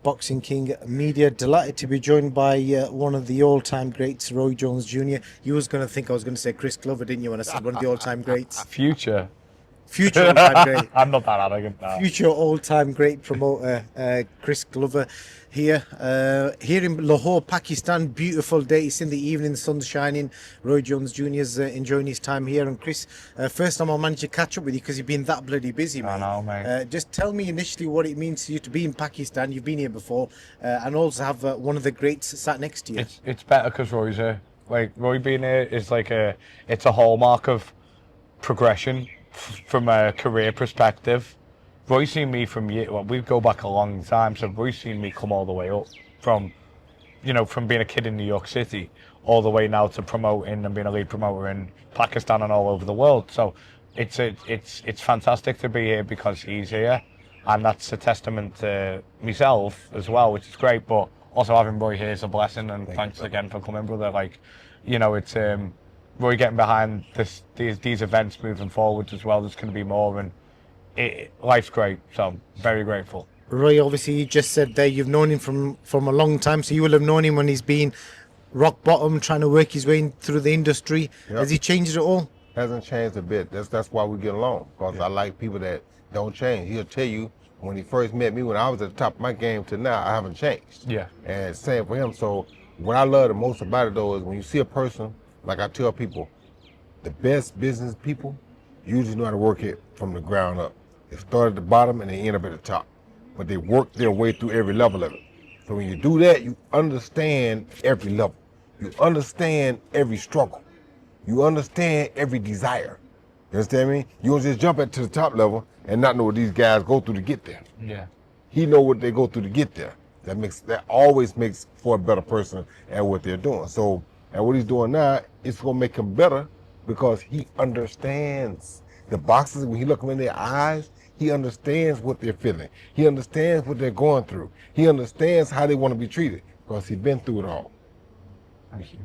Boxing King Media. Delighted to be joined by one of the all-time greats, Roy Jones Jr. You was going to think I was going to say Chris Glover, didn't you, when I said one of the all-time greats? Future. Future all-time great. I'm not that arrogant now. Future all-time great promoter, Chris Glover here. Here in Lahore, Pakistan. Beautiful day. It's in the evening, the sun's shining. Roy Jones Jr. is enjoying his time here. And Chris, first time I'll manage to catch up with you because you've been that bloody busy, mate. I know, mate. Just tell me initially what it means to you to be in Pakistan. You've been here before, and also have one of the greats sat next to you. It's better because Roy's here. Like, Roy being here is like it's a hallmark of progression from a career perspective. Roy's seen me from we go back a long time, so Roy's seen me come all the way up from being a kid in New York City all the way now to promoting and being a lead promoter in Pakistan and all over the world. So it's fantastic to be here because he's here, and that's a testament to myself as well, which is great. But also having Roy here is a blessing, and thanks again for coming, brother. Like, it's Roy getting behind these events moving forward as well. There's going to be more, and life's great, so I'm very grateful. Roy, obviously, you just said there you've known him from a long time, so you will have known him when he's been rock bottom, trying to work his way through the industry. Yep. Has he changed at all? Hasn't changed a bit. That's why we get along, because I like people that don't change. He'll tell you when he first met me, when I was at the top of my game to now, I haven't changed. Yeah. And same for him. So what I love the most about it, though, is when you see a person, like I tell people, the best business people usually know how to work it from the ground up. They start at the bottom and they end up at the top, but they work their way through every level of it. So when you do that, you understand every level. You understand every struggle. You understand every desire. You understand me? You don't just jump to the top level and not know what these guys go through to get there. Yeah. He know what they go through to get there. That always makes for a better person at what they're doing. So, and what he's doing now, it's gonna make him better because he understands the boxers. When he look them in their eyes, he understands what they're feeling. He understands what they're going through. He understands how they want to be treated because he's been through it all. Thank you.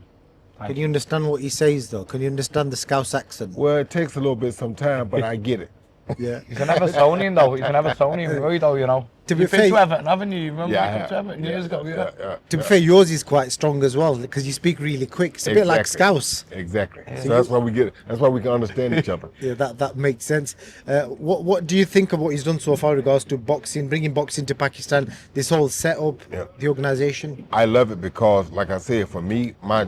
Can you understand what he says, though? Can you understand the Scouse accent? Well, it takes a little bit sometimes, but I get it. Yeah. He's an Evertonian, though. He's an Evertonian, Roy, though, To be You've fair, been to Everton, haven't you? You remember Yeah, you to Everton years ago? To be fair, yours is quite strong as well because you speak really quick. It's a bit like Scouse. Exactly. Yeah. So that's why we get it. That's why we can understand each other. Yeah, that makes sense. What do you think of what he's done so far in regards to boxing, bringing boxing to Pakistan, this whole setup, the organisation? I love it because, like I said, for me, my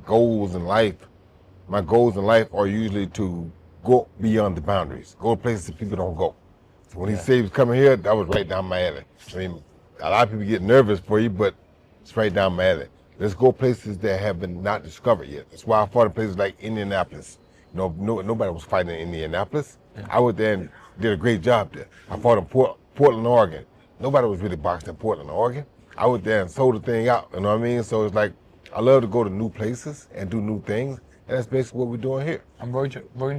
goals in life, are usually to go beyond the boundaries, go to places that people don't go. So when he said he was coming here, that was right down my alley. I mean, a lot of people get nervous for you, but it's right down my alley. Let's go places that have been not discovered yet. That's why I fought in places like Indianapolis. Nobody was fighting in Indianapolis. Yeah. I went there and did a great job there. I fought in Portland, Oregon. Nobody was really boxing in Portland, Oregon. I went there and sold the thing out, you know what I mean? So it's like, I love to go to new places and do new things. And that's basically what we're doing here. And Roy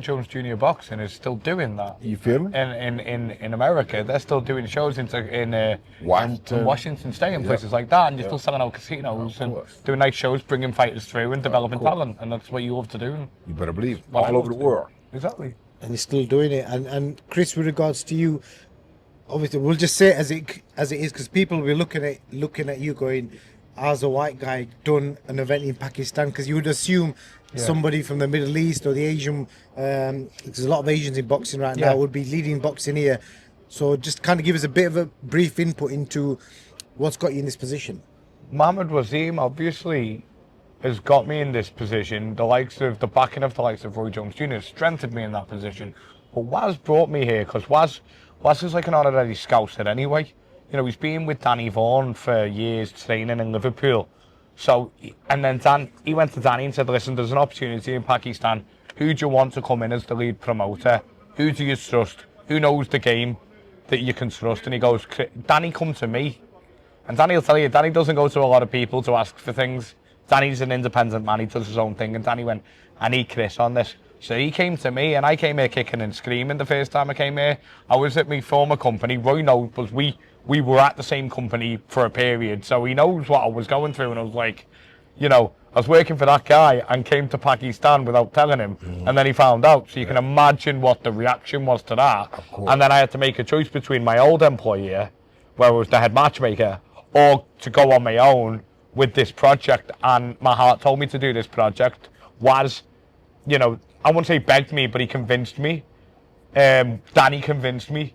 Jones Jr. Boxing is still doing that. You feel me? In America, they're still doing shows in Washington State and places like that, and you're still selling out casinos and doing nice shows, bringing fighters through and developing talent, and that's what you love to do. You better believe it. All over the world. Exactly. And he's still doing it. And Chris, with regards to you, obviously, we'll just say it as it is, because people will be looking at you going, as a white guy done an event in Pakistan, because you would assume somebody from the Middle East or the Asian, there's a lot of Asians in boxing right now, would be leading boxing here. So just kind of give us a bit of a brief input into what's got you in this position. Mohammed Waseem obviously has got me in this position. The backing of the likes of Roy Jones Jr. strengthened me in that position. But Waz brought me here because Waz is like an honorary Scouser anyway. He's been with Danny Vaughan for years training in Liverpool. So, and then he went to Danny and said, listen, there's an opportunity in Pakistan. Who do you want to come in as the lead promoter? Who do you trust? Who knows the game that you can trust? And he goes, Danny, come to me. And Danny will tell you, Danny doesn't go to a lot of people to ask for things. Danny's an independent man, he does his own thing. And Danny went, I need Chris on this. So he came to me, and I came here kicking and screaming the first time I came here. I was at my former company. Roy knows, but we were at the same company for a period, so he knows what I was going through. And I was like, I was working for that guy and came to Pakistan without telling him. And then he found out. So you can imagine what the reaction was to that. And then I had to make a choice between my old employer, where I was the head matchmaker, or to go on my own with this project. And my heart told me to do this project. Was, you know, I wouldn't say begged me, but he convinced me. Danny convinced me.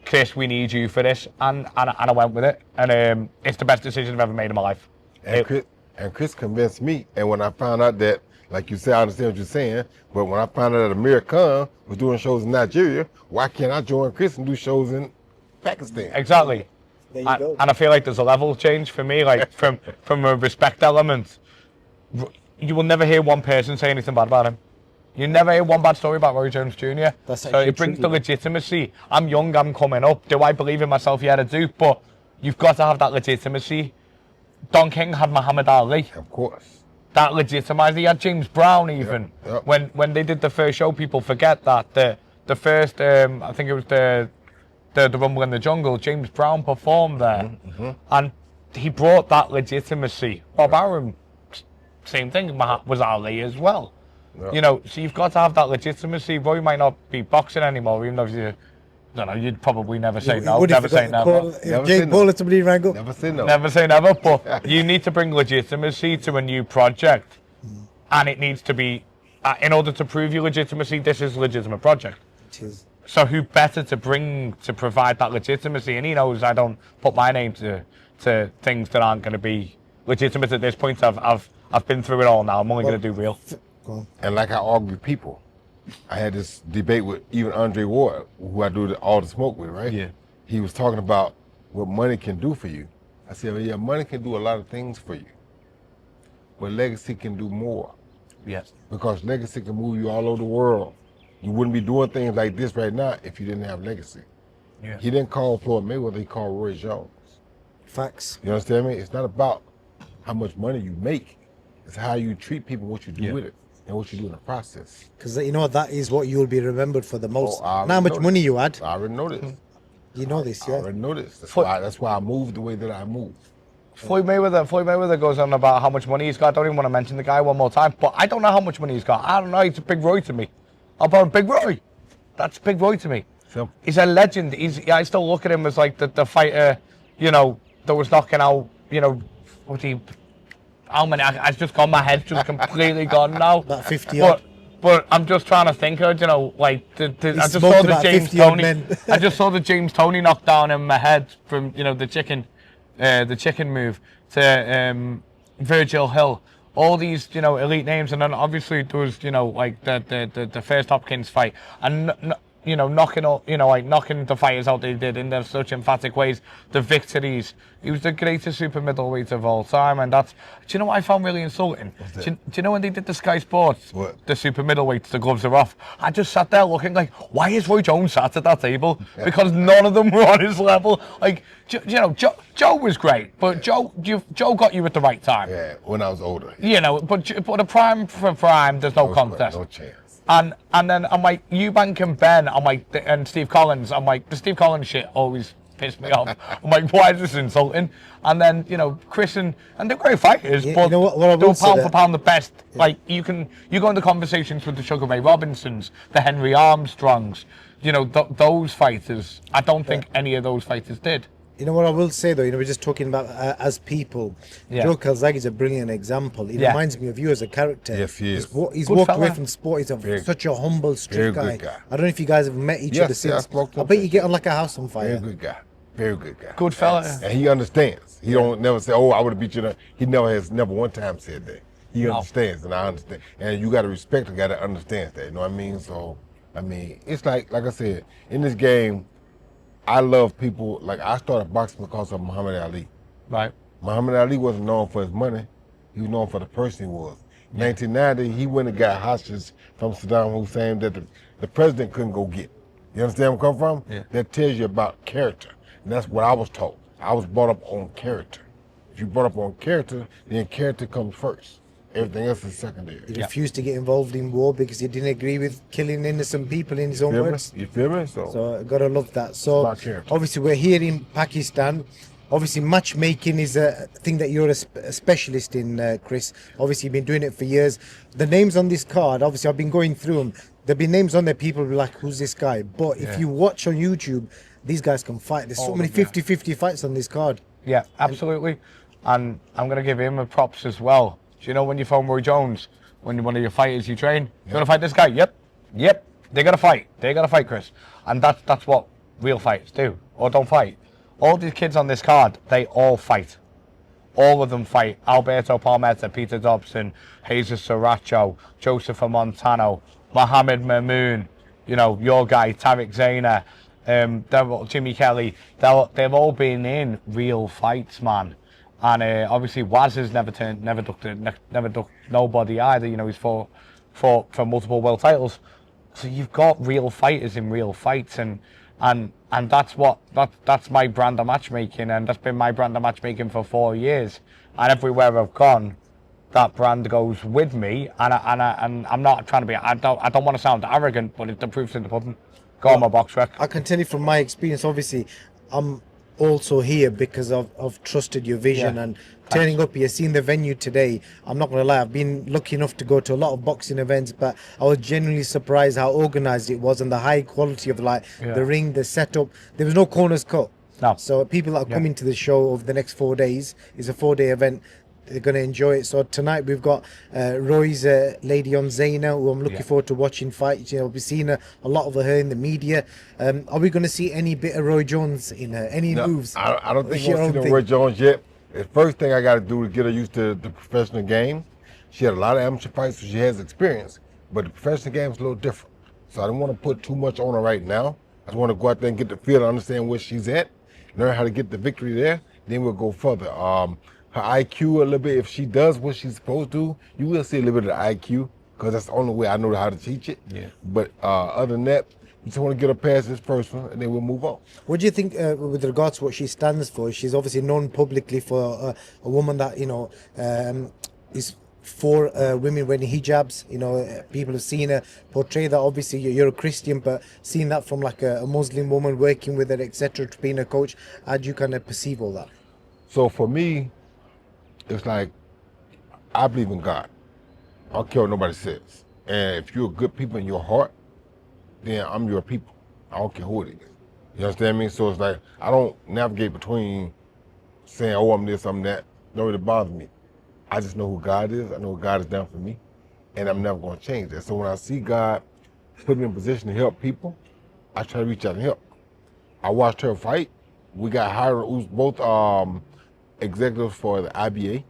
Chris, we need you for this, and I went with it, and it's the best decision I've ever made in my life. And Chris convinced me, and when I found out that, like you said, I understand what you're saying, but when I found out that Amir Khan was doing shows in Nigeria, why can't I join Chris and do shows in Pakistan? Exactly. There you go. And I feel like there's a level change for me, like from a respect element. You will never hear one person say anything bad about him. You never hear one bad story about Roy Jones Jr. So it brings the legitimacy. I'm young, I'm coming up. Do I believe in myself? Yeah, I do. But you've got to have that legitimacy. Don King had Muhammad Ali. Of course. That legitimized. He had James Brown even. Yep. When they did the first show, people forget that the first I think it was the Rumble in the Jungle. James Brown performed there, and he brought that legitimacy. Bob Arum, same thing. Was Ali as well. Yep. You know, so you've got to have that legitimacy. Roy might not be boxing anymore, even though you. I don't know, you'd probably never say no. Never say never. Jake Paul at somebody wrangle. Never say no. Never say never, but you need to bring legitimacy to a new project, and it needs to be, in order to prove your legitimacy, this is a legitimate project. It is. So who better to bring to provide that legitimacy? And he knows I don't put my name to things that aren't going to be legitimate at this point. I've been through it all now. I'm only going to do real. And like I argue with people, I had this debate with even Andre Ward, who I do all the smoke with, right? Yeah. He was talking about what money can do for you. I said, well, yeah, money can do a lot of things for you, but legacy can do more. Yes. Because legacy can move you all over the world. You wouldn't be doing things like this right now if you didn't have legacy. Yeah. He didn't call Floyd Mayweather, he called Roy Jones. Facts. You understand me? It's not about how much money you make. It's how you treat people, what you do with it, and what you do in the process. Because you know that is what you'll be remembered for the most. I Not how much money you had. I already know this. You know this, I yeah. already know this. That's why I moved the way that I moved. Floyd Mayweather goes on about how much money he's got. I don't even want to mention the guy one more time, but I don't know how much money he's got. I don't know. He's a Big Roy to me. I'm about Big Roy. That's Big Roy to me. Simple. He's a legend. I still look at him as like the fighter, you know, that was knocking out, you know, how many? I just got my head just completely gone now. About 50 odd. But I'm just trying to think of, you know, like I just saw smoked the about James 50 odd Toney. men. I just saw the James Toney knockdown in my head from, you know, the chicken move to Virgil Hill. All these, you know, elite names, and then obviously there was, you know, like the first Hopkins fight, and you know, knocking the fighters out they did in such emphatic ways. The victories. He was the greatest super middleweight of all time, and that's. Do you know what I found really insulting? Do you know when they did the Sky Sports, the super middleweights, the gloves are off? I just sat there looking like, why is Roy Jones sat at that table? Because none of them were on his level. Like, you know, Joe was great, but Joe got you at the right time. Yeah, when I was older. You know, but a prime for prime, there's no contest. No chance. And then I'm like, Eubank and Ben, I'm like, and Steve Collins, I'm like, the Steve Collins shit always pissed me off. I'm like, why is this insulting? And then, you know, Chris and they're great fighters, but you know what I will they're say pound that- for pound the best. Yeah. Like, you go into conversations with the Sugar Ray Robinsons, the Henry Armstrongs, you know, those fighters. I don't think any of those fighters did. You know what I will say though, you know, we're just talking about as people. Joe Calzaghe is a brilliant example. He reminds me of you as a character. Yes, he is. He's Good walked fella. away from sport. He's such a humble, strict very guy. good guy. I don't know if you guys have met each other since. I spoke to I him. bet you get on like a house on fire. Very good guy. Very good guy. Good fella. And he understands. He don't never say, "Oh, I would have beat you." He never one time said that. He understands, and I understand. And you got to respect a guy that understands that. You know what I mean? So, I mean, it's like I said, in this game, I love people. Like, I started boxing because of Muhammad Ali. Right. Muhammad Ali wasn't known for his money. He was known for the person he was. In 1990, he went and got hostages from Saddam Hussein that the president couldn't go get. You understand where I'm coming from? Yeah. That tells you about character. And that's what I was taught. I was brought up on character. If you brought up on character, then character comes first. Everything else is secondary. He refused to get involved in war because he didn't agree with killing innocent people in his own words. You feel me? So So I gotta love that. So about character. obviously we're here in Pakistan. Obviously, matchmaking is a thing that you're a specialist in, Chris. Obviously, you've been doing it for years. The names on this card, obviously, I've been going through them. There'll be names on there, people will be like, who's this guy? But if Yeah. you watch on YouTube, these guys can fight. There's so All many of them, yeah. 50-50 fights on this card. Yeah, absolutely. And I'm going to give him a props as well. Do you know when you phone Roy Jones, when one of your fighters you train, you want to fight this guy? Yep. They're going to fight. They're going to fight, Chris. And that's what real fighters do, or don't fight. All these kids on this card, they all fight. All of them fight. Alberto Palmetta, Peter Dobson, Jesus Sriracho, Joseph Montano, Mohammed Mamoon, you know, your guy, Tarek Zayner, Jimmy Kelly. They've all been in real fights, man. And obviously, Waz has never ducked nobody either. You know, he's fought for multiple world titles. So you've got real fighters in real fights, and that's my brand of matchmaking, and that's been my brand of matchmaking for 4 years. And everywhere I've gone, that brand goes with me. And I'm not trying to be. I don't want to sound arrogant, but the proof's in the pudding. Go on, my box rec. I can tell you from my experience, obviously, I'm also here because I've trusted your vision and turning up here, seeing the venue today. I'm not going to lie, I've been lucky enough to go to a lot of boxing events, but I was genuinely surprised how organized it was and the high quality of the ring, the setup. There was no corners cut. No. So people that are coming to the show over the next 4 days, is a 4-day event. They're going to enjoy it. So tonight we've got Roy's lady on Zaina, who I'm looking forward to watching fight. You know, we've seen a lot of her in the media. Are we going to see any bit of Roy Jones in her? Any moves? I don't think we'll see no Roy Jones yet. The first thing I got to do is get her used to the professional game. She had a lot of amateur fights, so she has experience. But the professional game is a little different. So I don't want to put too much on her right now. I just want to go out there and get the feel to understand where she's at, learn how to get the victory there. Then we'll go further. Her IQ a little bit, if she does what she's supposed to, you will see a little bit of the IQ, because that's the only way I know how to teach it. Yeah. But other than that, we just want to get her past this first one, and then we'll move on. What do you think with regards to what she stands for? She's obviously known publicly for a woman that, you know, is for women wearing hijabs. You know, people have seen her portray that. Obviously, you're a Christian, but seeing that from like a Muslim woman, working with her, etc., to being a coach, how do you kind of perceive all that? So for me, it's like, I believe in God. I don't care what nobody says. And if you're good people in your heart, then I'm your people. I don't care who it is. You understand me? So it's like, I don't navigate between saying, oh, I'm this, I'm that. Don't really bother me. I just know who God is. I know what God has done for me. And I'm never going to change that. So when I see God put me in a position to help people, I try to reach out and help. I watched her fight. We got hired, we was both executives for the IBA.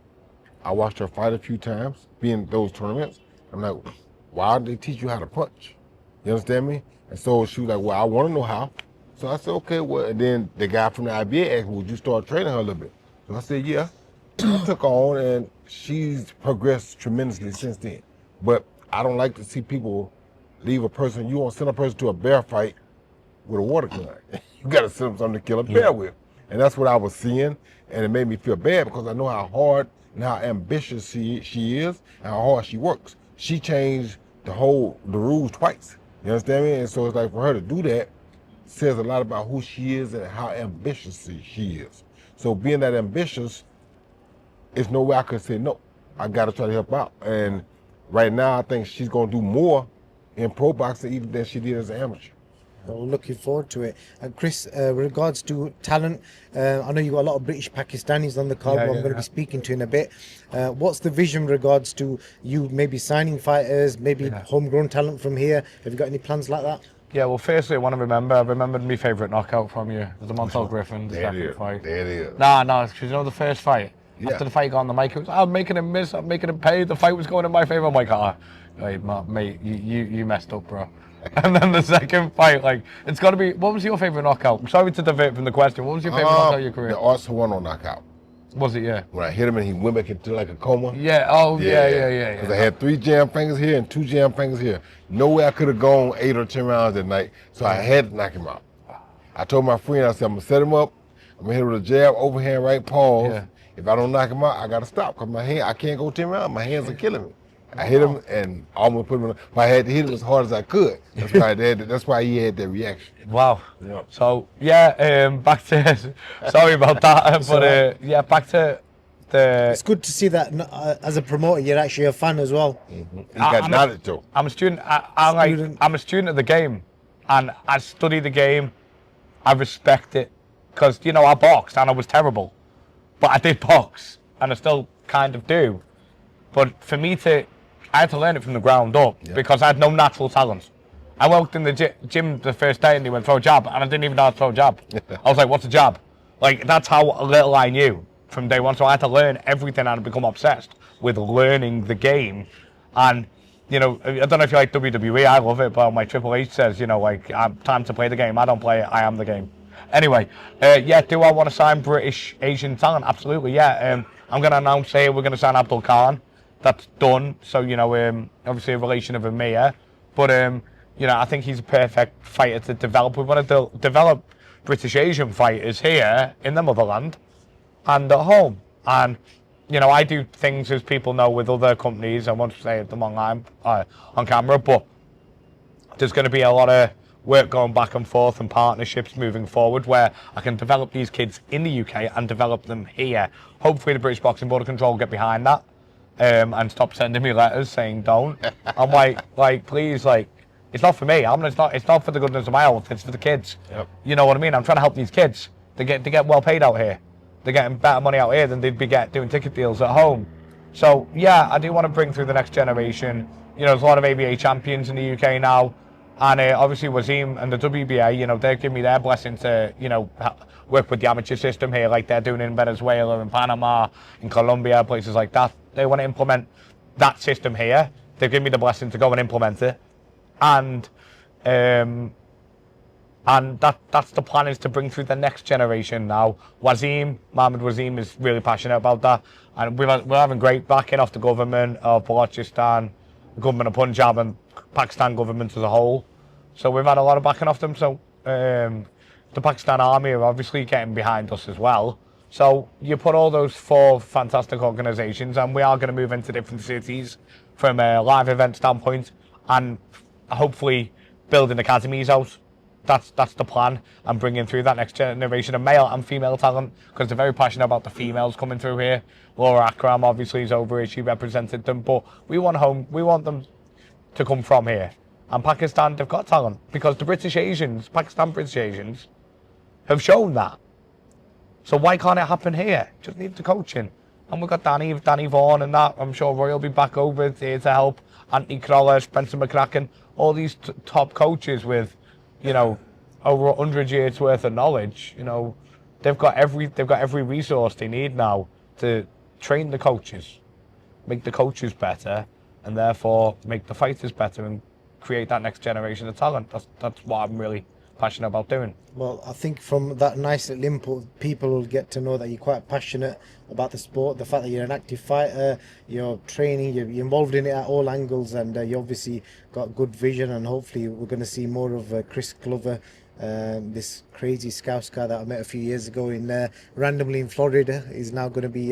I watched her fight a few times, be in those tournaments. I'm like, why don't they teach you how to punch? You understand me? And so she was like, well, I want to know how. So I said, okay, well, and then the guy from the IBA asked me, would you start training her a little bit? So I said, yeah. I took her on, and she's progressed tremendously since then. But I don't like to see people leave a person, you won't send a person to a bear fight with a water gun. You got to send them something to kill a bear with. And that's what I was seeing, and it made me feel bad because I know how hard and how ambitious she is and how hard she works. She changed the rules twice. You understand me? And so it's like, for her to do that says a lot about who she is and how ambitious she is. So being that ambitious, there's no way I could say no. I got to try to help out. And right now, I think she's going to do more in pro boxing even than she did as an amateur. I'm looking forward to it. And Chris, regards to talent, I know you got a lot of British Pakistanis on the card, who I'm going to be speaking to in a bit. What's the vision regards to you maybe signing fighters, maybe homegrown talent from here? Have you got any plans like that? Yeah, well, firstly, I remembered my favourite knockout from you, the Montel Griffin, the second fight. There it is. No, because you know the first fight, Yeah. after the fight got on the mic, it was, I'm making him miss, I'm making him pay, the fight was going in my favour. I'm like, hey, mate, you messed up, bro. And then the second fight, like, it's got to be, what was your favourite knockout? I'm sorry to divert from the question. What was your favourite knockout of your career? The Art Sawano knockout. Was it, yeah? When I hit him and he went back into like a coma. Yeah, yeah. Because I had 3 jam fingers here and 2 jam fingers here. No way I could have gone 8 or 10 rounds that night, so I had to knock him out. I told my friend, I said, I'm going to set him up. I'm going to hit him with a jab, overhand right, pause. Yeah. If I don't knock him out, I got to stop because my hand, I can't go 10 rounds. My hands are killing me. I hit him and almost put him on. But I had to hit him as hard as I could. That's why he had that reaction. Wow. Yeah. So yeah, back to sorry about that, but alright. yeah, back to the. It's good to see that as a promoter, you're actually a fan as well. He got knowledge though. I'm a student. I'm a student of the game, and I study the game. I respect it because I boxed and I was terrible, but I did box and I still kind of do. But for me I had to learn it from the ground up because I had no natural talent. I walked in the gym the first day and they went throw a jab and I didn't even know how to throw a jab. I was like, what's a jab? Like that's how little I knew from day one. So I had to learn everything and become obsessed with learning the game. And I don't know if you like WWE, I love it, but my Triple H says, like, time to play the game. I don't play it, I am the game. Anyway, do I want to sign British Asian talent? Absolutely, yeah. I'm going to announce here we're going to sign Abdul Khan. That's done. So, obviously a relation of Amir. But, I think he's a perfect fighter to develop. We want to develop British Asian fighters here in the motherland and at home. And I do things, as people know, with other companies. I won't say them online, on camera, but there's going to be a lot of work going back and forth and partnerships moving forward where I can develop these kids in the UK and develop them here. Hopefully the British Boxing Board of Control will get behind that and stop sending me letters saying don't. I'm like, please, like, it's not for me. It's not for the goodness of my health. It's for the kids. Yep. You know what I mean? I'm trying to help these kids. They get well paid out here. They're getting better money out here than they'd be doing ticket deals at home. So, yeah, I do want to bring through the next generation. There's a lot of ABA champions in the UK now. And obviously, Wasim and the WBA, they're giving me their blessing to, work with the amateur system here like they're doing in Venezuela, in Panama, in Colombia, places like that. They want to implement that system here. They've given me the blessing to go and implement it. And that's the plan, is to bring through the next generation now. Mohammed Wasim is really passionate about that. And we're having great backing off the government of Balochistan, the government of Punjab and Pakistan government as a whole. So we've had a lot of backing off them. So the Pakistan army are obviously getting behind us as well. So you put all those 4 fantastic organisations, and we are going to move into different cities from a live event standpoint and hopefully building academies out. That's the plan, and bringing through that next generation of male and female talent, because they're very passionate about the females coming through here. Laura Akram obviously is over here, she represented them, but we want them to come from here. And Pakistan, they've got talent, because the British Asians have shown that. So why can't it happen here? Just need the coaching. And we've got Danny Vaughan and that. I'm sure Roy will be back over here to help. Anthony Crawler, Spencer McCracken, all these top coaches with, over 100 years worth of knowledge. They've got every resource they need now to train the coaches, make the coaches better, and therefore make the fighters better and create that next generation of talent. That's what I'm really passionate about doing. Well, I think from that nice little input, people will get to know that you're quite passionate about the sport, the fact that you're an active fighter, you're training, you're involved in it at all angles, and you obviously got good vision, and hopefully we're going to see more of Chris Glover, this crazy Scouse guy that I met a few years ago randomly in Florida. Is now going to be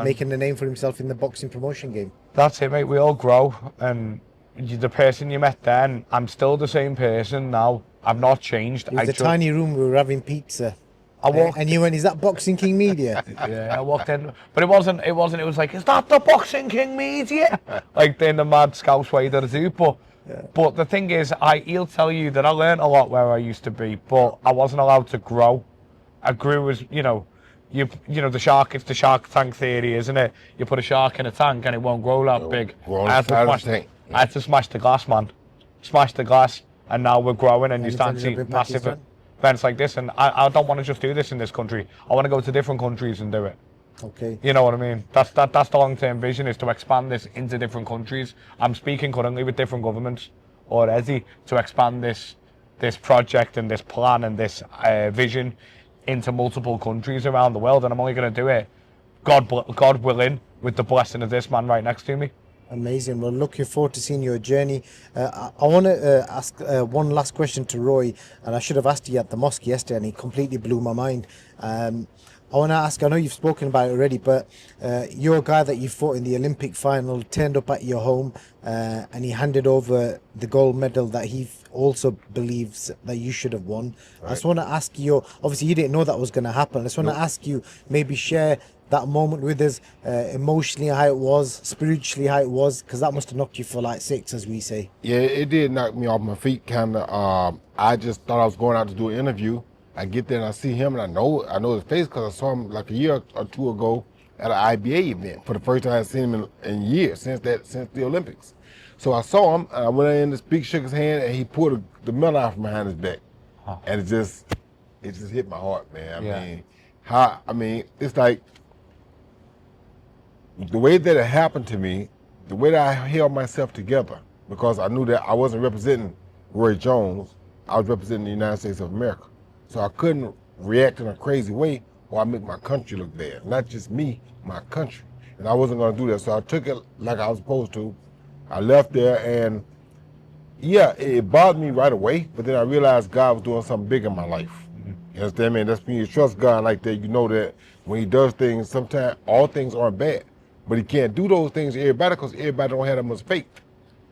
making a name for himself in the boxing promotion game. That's it, mate. We all grow, and the person you met then, I'm still the same person now. I've not changed. It was a tiny room, we were having pizza. And you went, is that Boxing King Media? Yeah, I walked in, but it wasn't, it was like, is that the Boxing King Media? Like in the mad Scouse way that I do, but the thing is, he'll tell you that I learned a lot where I used to be, but I wasn't allowed to grow. I grew as, the shark, it's the shark tank theory, isn't it? You put a shark in a tank and it won't grow that big. I had to smash the glass, man. Smash the glass. And now we're growing, and you start to see massive events like this. And I don't want to just do this in this country. I want to go to different countries and do it. Okay. You know what I mean? That's the long-term vision, is to expand this into different countries. I'm speaking currently with different governments already to expand this project and this plan and this vision into multiple countries around the world. And I'm only going to do it, God willing, with the blessing of this man right next to me. Amazing. Well, looking forward to seeing your journey. I want to ask one last question to Roy, and I should have asked you at the mosque yesterday, and he completely blew my mind. I want to ask, I know you've spoken about it already, but you're a guy that you fought in the Olympic final, turned up at your home, and he handed over the gold medal that he also believes that you should have won. I just want to ask you, obviously you didn't know that was going to happen. I just want to ask you, maybe share that moment with us, emotionally how it was, spiritually how it was, because that must have knocked you for like six, as we say. Yeah, it did knock me off my feet, kind of. I just thought I was going out to do an interview. I get there and I see him, and I know his face because I saw him like a year or two ago at an IBA event for the first time I've seen him in years since the Olympics. So I saw him, and I went in to speak, shook his hand, and he pulled the medal out from behind his back, and it just hit my heart, man. I mean, it's like the way that it happened to me, the way that I held myself together, because I knew that I wasn't representing Roy Jones, I was representing the United States of America. So I couldn't react in a crazy way or I make my country look bad. Not just me, my country. And I wasn't gonna do that. So I took it like I was supposed to. I left there and yeah, it bothered me right away, but then I realized God was doing something big in my life. You understand me? That's when you trust God like that, you know that when he does things, sometimes all things aren't bad. But he can't do those things to everybody because everybody don't have that much faith.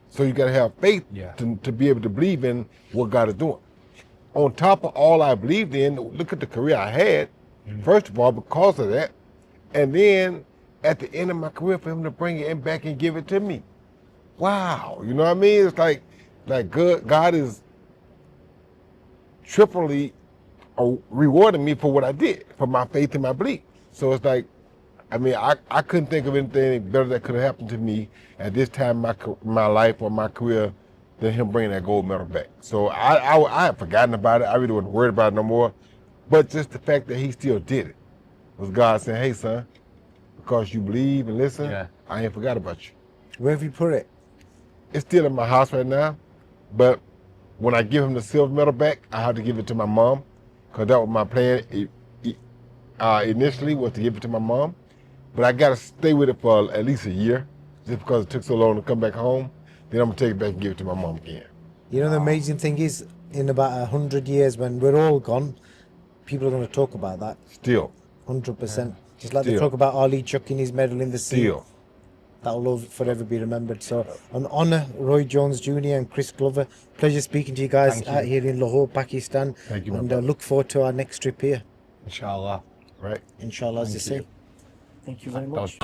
So you gotta have faith to be able to believe in what God is doing. On top of all I believed in, look at the career I had, first of all, because of that. And then at the end of my career, for him to bring it back and give it to me. Wow, you know what I mean? It's like God is triply rewarding me for what I did, for my faith and my belief. So it's like, I mean, I couldn't think of anything better that could have happened to me at this time in my life or my career than him bringing that gold medal back. So I had forgotten about it. I really wasn't worried about it no more. But just the fact that he still did it was God saying, hey, son, because you believe and listen, I ain't forgot about you. Where have you put it? It's still in my house right now. But when I give him the silver medal back, I have to give it to my mom because that was my plan initially was to give it to my mom. But I got to stay with it for at least a year just because it took so long to come back home. Then I'm going to take it back and give it to my mom again. You know, the amazing thing is, in about 100 years, when we're all gone, people are going to talk about that. Still. 100%. Just like they talk about Ali chucking his medal in the sea. Still. That will forever be remembered. So, an honour, Roy Jones Jr. and Chris Glover. Pleasure speaking to you guys out here in Lahore, Pakistan. Thank you, and look forward to our next trip here. Inshallah. Right. Inshallah, as they say. Thank you very much.